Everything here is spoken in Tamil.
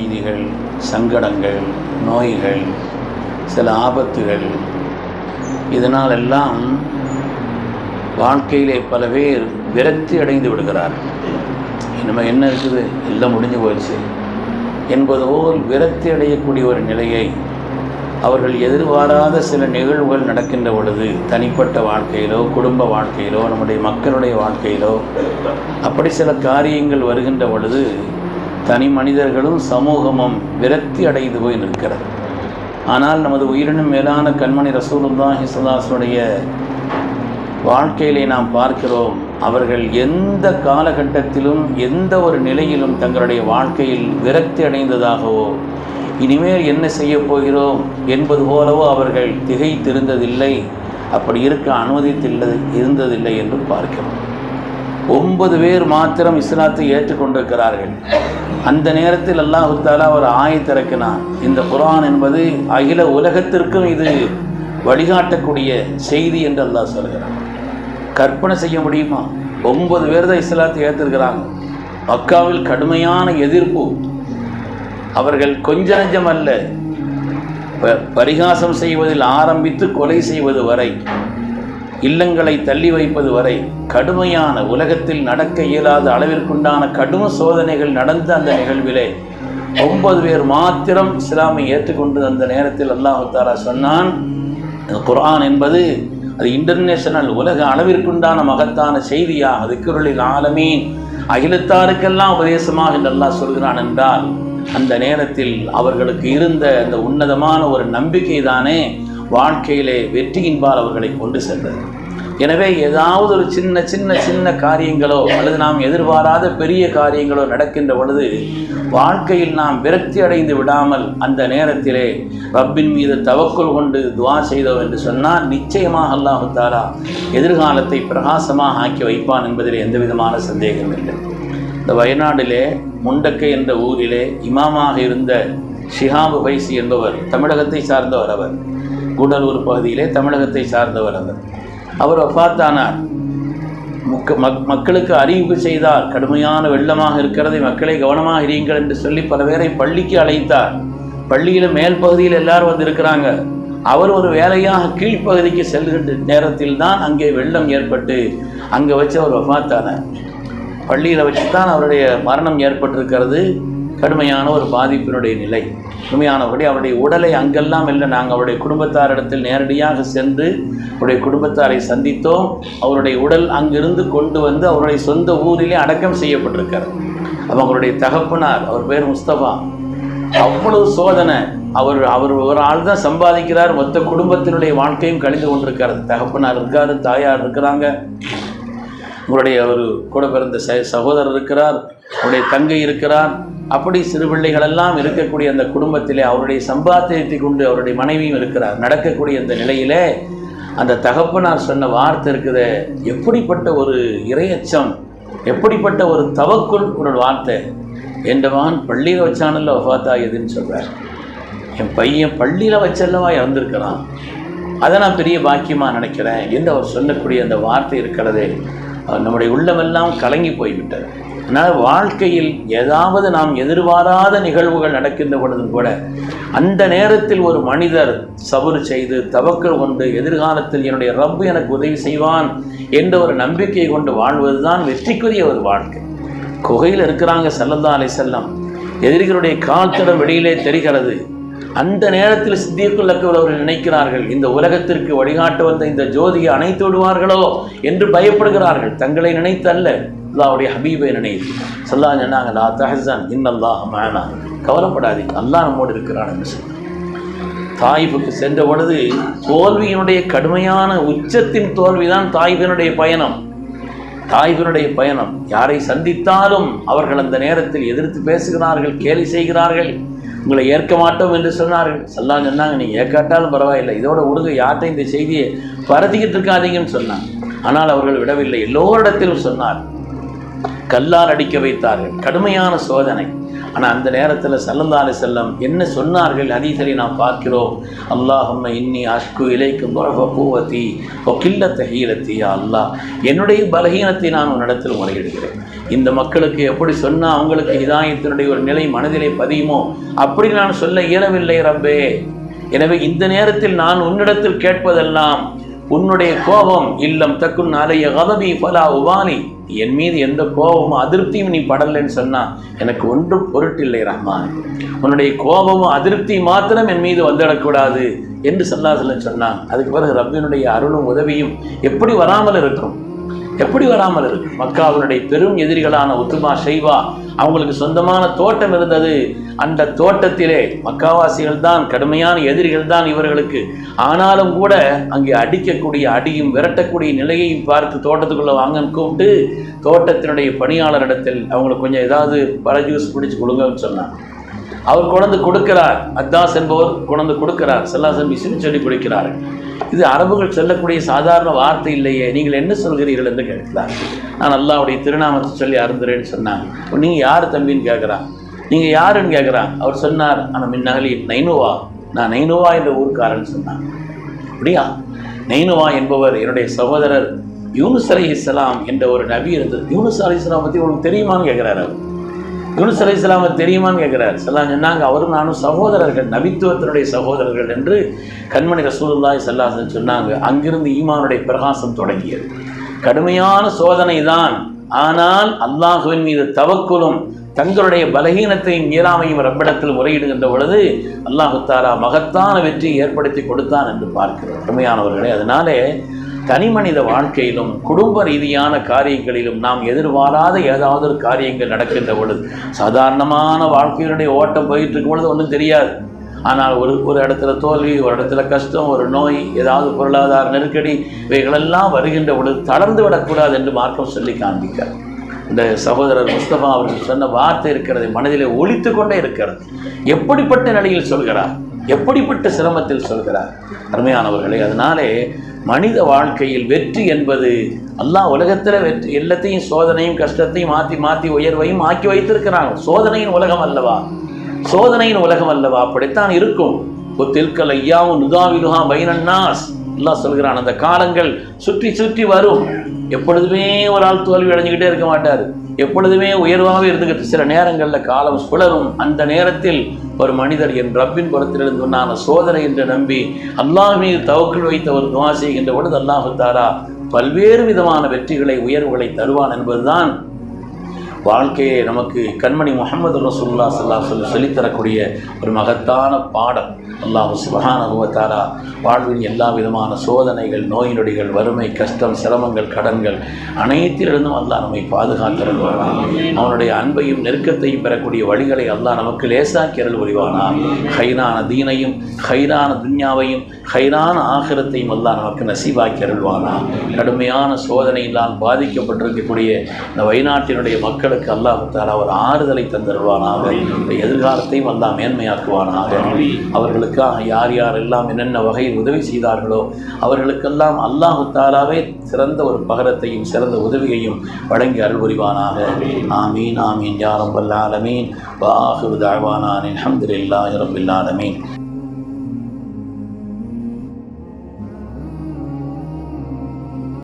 செய்திகள், சங்கடங்கள், நோய்கள், சில ஆபத்துகள், இதனாலெல்லாம் வாழ்க்கையிலே பல பேர் விரக்தி அடைந்து விடுகிறார்கள். இனிமேல் என்ன இருக்குது, எல்லாம் முடிஞ்சு போயிடுச்சு என்பது போல் விரக்தி அடையக்கூடிய ஒரு நிலையை அவர்கள் எதிர்பாராத சில நிகழ்வுகள் நடக்கின்ற பொழுது, தனிப்பட்ட வாழ்க்கையிலோ குடும்ப வாழ்க்கையிலோ நம்முடைய மக்களுடைய வாழ்க்கையிலோ அப்படி சில காரியங்கள் வருகின்ற பொழுது தனி மனிதர்களும் சமூகமும் விரக்தி அடைந்து போய் நிற்கிறது. ஆனால் நமது உயிரினும் மேலான கண்மணி ரசூலுல்லாஹி ஸல்லல்லாஹு அலைஹி வஸல்லம் வாழ்க்கையிலே நாம் பார்க்கிறோம், அவர்கள் எந்த காலகட்டத்திலும் எந்த ஒரு நிலையிலும் தங்களுடைய வாழ்க்கையில் விரக்தி அடைந்ததாகவோ இனிமேல் என்ன செய்ய போகிறோம் என்பது போலவோ அவர்கள் திகைத்திருந்ததில்லை. அப்படி இருக்க இருந்ததில்லை என்று பார்க்கிறோம். 9 பேர் மாத்திரம் இஸ்லாத்தை ஏற்றுக்கொண்டிருக்கிறார்கள். அந்த நேரத்தில் அல்லாஹு தஆலா ஒரு ஆயத்திறக்கினான். இந்த குர்ஆன் என்பது அகில உலகத்திற்கும் இது வழிகாட்டக்கூடிய செய்தி என்று அல்லாஹ் சொல்கிறான். கற்பனை செய்ய முடியுமா? 9 பேர் தான் இஸ்லாத்தை ஏற்றிருக்கிறாங்க. மக்காவில் கடுமையான எதிர்ப்பு. அவர்கள் கொஞ்ச நெஞ்சம் அல்ல, பரிகாசம் செய்வதில் ஆரம்பித்து கொலை செய்வது வரை, இல்லங்களை தள்ளி வைப்பது வரை கடுமையான, உலகத்தில் நடக்க இயலாத அளவிற்குண்டான கடும் சோதனைகள் நடந்த அந்த நிகழ்விலே 9 பேர் மாத்திரம் இஸ்லாமை ஏற்றுக்கொண்டு அந்த நேரத்தில் அல்லாஹு தஆலா சொன்னான், குர்ஆன் என்பது அது இன்டர்நேஷனல், உலக அளவிற்குண்டான மகத்தான செய்தியாக திக்ருல் ஆலமீன், அகிலத்தாருக்கெல்லாம் உபதேசமாக என்று அல்லாஹ் சொல்கிறான் என்றால் அந்த நேரத்தில் அவர்களுக்கு இருந்த அந்த உன்னதமான ஒரு நம்பிக்கை தானே வாழ்க்கையிலே வெற்றியின்பால் அவர்களை கொண்டு சென்றது. எனவே ஏதாவது ஒரு சின்ன சின்ன சின்ன காரியங்களோ அல்லது நாம் எதிர்பாராத பெரிய காரியங்களோ நடக்கின்ற பொழுது வாழ்க்கையில் நாம் விரக்தி அடைந்து விடாமல் அந்த நேரத்திலே ரப்பின் மீது தவக்குல் கொண்டு துஆ செய்தோம் என்று சொன்னால் நிச்சயமாக அல்லாஹு தஆலா எதிர்காலத்தை பிரகாசமாக ஆக்கி வைப்பான் என்பதில் எந்த விதமான சந்தேகம் இல்லை. இந்த வயநாட்டிலே முண்டக்கை என்ற ஊரிலே இமாமாக இருந்த ஷிஹாபு பைசி என்பவர் தமிழகத்தை சார்ந்தவர். அவர் கூடலூர் பகுதியிலே தமிழகத்தை சார்ந்தவர். அவர் வஃபாத்தானார். மக்களுக்கு அறிவிப்பு செய்தார், கடுமையான வெள்ளமாக இருக்கிறதை மக்களை கவனமாக இருங்கள் என்று சொல்லி பல பேரை பள்ளிக்கு அழைத்தார். பள்ளியில் மேல் பகுதியில் எல்லாரும் வந்து இருக்கிறாங்க. அவர் ஒரு வேலையாக கீழ்ப்பகுதிக்கு செல்கின்ற நேரத்தில் தான் அங்கே வெள்ளம் ஏற்பட்டு அங்கே வச்சு அவர் வஃபாத்தானார். பள்ளியில் வச்சு தான் அவருடைய மரணம் ஏற்பட்டிருக்கிறது. கடுமையான ஒரு பாதிப்பினுடைய நிலை. கடுமையானபடி அவருடைய உடலை அங்கெல்லாம் இல்லை, நாங்கள் அவருடைய குடும்பத்தாரிடத்தில் நேரடியாக சென்று அவருடைய குடும்பத்தாரை சந்தித்தோம். அவருடைய உடல் அங்கிருந்து கொண்டு வந்து அவருடைய சொந்த ஊரிலே அடக்கம் செய்யப்பட்டிருக்கிறார். அவங்களுடைய தகப்பனார், அவர் பேர் முஸ்தபா. அவ்வளவு சோதனை. அவர் ஒரு ஆள் தான் சம்பாதிக்கிறார், மொத்த குடும்பத்தினுடைய வாழ்க்கையும் கழிந்து கொண்டிருக்கிறது. தகப்பனார் இருக்கார், தாயார் இருக்கிறாங்க, உங்களுடைய ஒரு கூட பிறந்த சகோதரர் இருக்கிறார், அவருடைய தங்கை இருக்கிறார். அப்படி சிறு பிள்ளைகளெல்லாம் இருக்கக்கூடிய அந்த குடும்பத்திலே அவருடைய சம்பாத்தியத்தை கொண்டு அவருடைய மனைவியும் இருக்கிறார். நடக்கக்கூடிய அந்த நிலையிலே அந்த தகப்பனார் சொன்ன வார்த்தை இருக்குது, எப்படிப்பட்ட ஒரு இறையச்சம், எப்படிப்பட்ட ஒரு தவக்குள் ஒரு வார்த்தை. என் மகன் பள்ளியில் வச்சானல்ல வஃபாத்தாகியதுன்னு சொல்கிறார். என் பையன் பள்ளியில் வச்சல்லவா இறந்துருக்கிறான், அதை நான் பெரிய பாக்கியமாக நினைக்கிறேன் என்று அவர் சொல்லக்கூடிய அந்த வார்த்தை இருக்கிறதே, நம்முடைய உள்ளமெல்லாம் கலங்கி போய்விட்டது. அதனால் வாழ்க்கையில் ஏதாவது நாம் எதிர்பாராத நிகழ்வுகள் நடக்கின்ற பொழுதும் கூட அந்த நேரத்தில் ஒரு மனிதர் சபுர் செய்து தவக்கல் கொண்டு எதிர்காலத்தில் என்னுடைய ரப்பு எனக்கு உதவி செய்வான் என்ற ஒரு நம்பிக்கை கொண்டு வாழ்வது தான் வெற்றிக்குரிய ஒரு வாழ்க்கை. குகையில் இருக்கிறாங்க ஸல்லல்லாஹு அலைஹி வஸல்லம், எதிரிகளுடைய கால்தடம் வெளியிலே தெரிகிறது. அந்த நேரத்தில் சித்திக்குல் அக்பர் அவர்கள் நினைக்கிறார்கள், இந்த உலகத்திற்கு வழிகாட்ட வந்த இந்த ஜோதியை அணைத்து விடுவார்களோ என்று பயப்படுகிறார்கள். தங்களை நினைத்து அல்ல, அல்லாஹ்வுடைய ஹபீபை நினைத்து. ஸல்லல்லாஹு அலைஹி வஸல்லம் லா தஹ்சன் இன்னல்லாஹ மஅனா, கவலைப்படாதீங்க, அல்லாஹ் நம்மோடு இருக்கிறான் என்று சொன்னார். தாயிஃபுக்கு சென்ற பொழுது தோல்வியினுடைய கடுமையான உச்சத்தின் தோல்விதான் தாயிஃபினுடைய பயணம். தாயிஃபினுடைய பயணம் யாரை சந்தித்தாலும் அவர்கள் அந்த நேரத்தில் எதிர்த்து பேசுகிறார்கள், கேலி செய்கிறார்கள், உங்களை ஏற்க மாட்டோம் என்று சொன்னார்கள். ஸல்லல்லாஹு சொன்னாங்க, நீங்கள் ஏற்காட்டாலும் பரவாயில்லை, இதோட விடுங்க, யார்கிட்ட இந்த செய்தியை பரத்திக்கிட்டு இருக்காதீங்கன்னு சொன்னாங்க. ஆனால் அவர்கள் விடவில்லை, எல்லோரிடத்திலும் சொன்னார். கல்லால் அடிக்க வைத்தார்கள், கடுமையான சோதனை. ஆனால் அந்த நேரத்தில் ஸல்லல்லாஹு அலைஹி வஸல்லம் என்ன சொன்னார்கள் ஹதீஸிலே நாம் பார்க்கிறோம். அல்லாஹும்ம இன்னி அஷ்கு இலைக்கும் துஅஃப குவதி வ கில்லத ஹீலத்தி. யா அல்லாஹ், என்னுடைய பலகீனத்தை நான் உன்னிடத்தில் முறையிடுகிறேன். இந்த மக்களுக்கு எப்படி சொன்னால் அவங்களுக்கு ஹிதாயத்தினுடைய ஒரு நிலை மனதிலே பதியுமோ அப்படி நான் சொல்ல இயலவில்லை ரப்பே. எனவே இந்த நேரத்தில் நான் உன்னிடத்தில் கேட்பதெல்லாம் உன்னுடைய கோபம், இல்லம் தக்குன் அலைய கதபி ஃபலா உபாலி, என் மீது எந்த கோபமும் அதிருப்தியும் நீ படலைன்னு சொன்னால் எனக்கு ஒன்றும் பொருட்டில்லை ரஹ்மான். உன்னுடைய கோபமும் அதிருப்தி மாத்திரம் என் மீது வந்துடக்கூடாது என்று ஸல்லல்லாஹு அலைஹி வஸல்லம் சொன்னான். அதுக்கு பிறகு ரப்பினுடைய அருளும் உதவியும் எப்படி வராமல் இருக்கும்? எப்படி வராமல் இருக்கும்? மக்காவினுடைய பெரும் எதிரிகளான உத்துமா, ஷைபா, அவங்களுக்கு சொந்தமான தோட்டம் இருந்தது. அந்த தோட்டத்திலே மக்காவாசிகள் தான் கடுமையான எதிரிகள் தான் இவர்களுக்கு. ஆனாலும் கூட அங்கே அடிக்கக்கூடிய அடியும் விரட்டக்கூடிய நிலையையும் பார்த்து தோட்டத்துக்குள்ளே வாங்கன்னு கூப்பிட்டு தோட்டத்தினுடைய பணியாளரிடத்தில் அவங்களுக்கு கொஞ்சம் ஏதாவது பழ ஜூஸ் பிடிச்சி கொடுங்கன்னு சொன்னாங்க. அவர் கொண்டு கொடுக்கிறார். அத்தாஸ் என்பவர் கொண்டு கொடுக்கிறார். ஸல்லல்லாஹு அலைஹி வஸல்லம் சொல்லி கொடுக்கிறார். இது அரபுகள் சொல்லக்கூடிய சாதாரண வார்த்தை இல்லையே, நீங்கள் என்ன சொல்கிறீர்கள் என்று கேட்கிறார். நான் அல்லாஹ்வுடைய திருநாமத்தை சொல்லி அருந்துறேன்னு சொன்னாங்க. நீங்கள் யார் தம்பின்னு கேட்குறான். நீங்கள் யாருன்னு கேட்குறான். அவர் சொன்னார், ஆனால் மின்னகலி நைனுவா, நான் நைனுவா என்ற ஊர்க்காரன் சொன்னாங்க. அப்படியா? நைனுவா என்பவர் என்னுடைய சகோதரர் யூனுஸ் அலைஹிஸ்ஸலாம் என்ற ஒரு நபி இருந்தது. யூனுஸ் அலைஹிஸ்ஸலாம் பற்றி உங்களுக்கு தெரியுமான்னு கேட்குறாரு. அவர் யூனுஸ் அலைஹிஸ்ஸலாம் தெரியுமான்னு கேட்குறாரு. ஸல்லல்லாஹு சொன்னாங்க, அவரும் நானும் சகோதரர்கள், நபித்துவத்தினுடைய சகோதரர்கள் என்று கண்மணி ரசூலுல்லாஹி ஸல்லல்லாஹு அலைஹி சொன்னாங்க. அங்கிருந்து ஈமானுடைய பிரகாசம் தொடங்கியது. கடுமையான சோதனை தான், ஆனால் அல்லாஹுவின் மீது தவக்குலும் தங்களுடைய பலகீனத்தையும் இயலாமையும் ரப்பிடத்தில் முறையிடுகின்ற பொழுது அல்லாஹு தஆலா மகத்தான வெற்றியை ஏற்படுத்தி கொடுத்தான் என்று பார்க்கிறோம். கடுமையானவர்களே, அதனாலே தனி மனித வாழ்க்கையிலும் குடும்ப ரீதியான காரியங்களிலும் நாம் எதிர்பாராத ஏதாவது ஒரு காரியங்கள் நடக்கின்ற பொழுது, சாதாரணமான வாழ்க்கையினுடைய ஓட்டம் போயிட்டு இருக்கும் பொழுது ஒன்றும் தெரியாது. ஆனால் ஒரு இடத்துல தோல்வி, ஒரு இடத்துல கஷ்டம், ஒரு நோய், ஏதாவது பொருளாதார நெருக்கடி, இவைகளெல்லாம் வருகின்ற பொழுது தளர்ந்து விடக்கூடாது என்று மார்க்கம் சொல்லி காண்பிக்கிறார். இந்த சகோதரர் முஸ்தபா அவர்கள் சொன்ன வார்த்தை இருக்கிறது, மனதிலே ஒலித்து கொண்டே இருக்கிறது. எப்படிப்பட்ட நிலையில் சொல்கிறார், எப்படிப்பட்ட சிரமத்தில் சொல்கிறார். அருமையானவர்களே, அதனாலே மனித வாழ்க்கையில் வெற்றி என்பது அல்லாஹ் உலகத்தில் வெற்றி எல்லாத்தையும் சோதனையும் கஷ்டத்தையும் மாற்றி மாற்றி உயர்வையும் ஆக்கி வைத்திருக்கிறாங்க. சோதனையின் உலகம் அல்லவா, சோதனையின் உலகம் அல்லவா, அப்படித்தான் இருக்கும். தில்கல் ஐயாவும் நுதாவிலுஹா பைனன்னாஸ், அல்லாஹ் சொல்கிறான், அந்த காலங்கள் சுற்றி சுற்றி வரும். எப்பொழுதுமே ஒரு ஆள் தோல்வி அடைஞ்சிக்கிட்டே இருக்க மாட்டார், எப்பொழுதுமே உயர்வாகவே இருந்துக்கிட்டு சில நேரங்களில் காலம் சுழலும். அந்த நேரத்தில் ஒரு மனிதர் என் ரப்பின் புறத்திலிருந்து உண்டான சோதனை என்று நம்பி அல்லாஹ் மீது தவக்குள் வைத்த ஒரு துஆ செய்கின்ற பொழுது அல்லாஹ் தஆலா பல்வேறு விதமான வெற்றிகளை உயர்வுகளை தருவான் என்பதுதான் வாழ்க்கையை நமக்கு கண்மணி முஹம்மது ரசூலுல்லாஹி ஸல்லல்லாஹு அலைஹி வஸல்லம் சொல்லித்தரக்கூடிய ஒரு மகத்தான பாடம். அல்லாஹ் சுப்ஹானஹு வ தஆலா வாழ்வின் எல்லா விதமான சோதனைகள், நோய் நொடிகள், வறுமை, கஷ்டம், சிரமங்கள், கடன்கள் அனைத்திலிருந்தும் அல்லாஹ் நம்மை பாதுகாத்திருவானா. அவனுடைய அன்பையும் நெருக்கத்தையும் பெறக்கூடிய வழிகளை அல்லாஹ் நமக்கு லேசாக்கி அருள் புரிவானா. ஹைரான தீனையும் ஹைரான துன்யாவையும் ஹைரான ஆகிரத்தையும் அல்லாஹ் நமக்கு நசீபாக்கி அருள்வானா. கடுமையான சோதனையினால் பாதிக்கப்பட்டிருக்கக்கூடிய இந்த வயநாட்டினுடைய மக்களுக்கு அல்லாஹ் தஆலா ஒரு ஆறுதலை தந்தருவானாக. எதிர்காலத்தையும் அல்லாஹ் மேன்மையாக்குவானாக. அவர்களுக்காக யார் யாரெல்லாம் என்னென்ன வகையில் உதவி செய்தார்களோ அவர்களுக்கெல்லாம் அல்லாஹ் தஆலாவே சிறந்த ஒரு பகரத்தையும் சிறந்த உதவியையும் வழங்கி அருள் புரிவானாக. ஆமீன் ஆமீன் யா ரப்பல் ஆலமீன். வ ஆகிரு தஅவானா அல்ஹம்துலில்லாஹி ரப்பில் ஆலமீன்.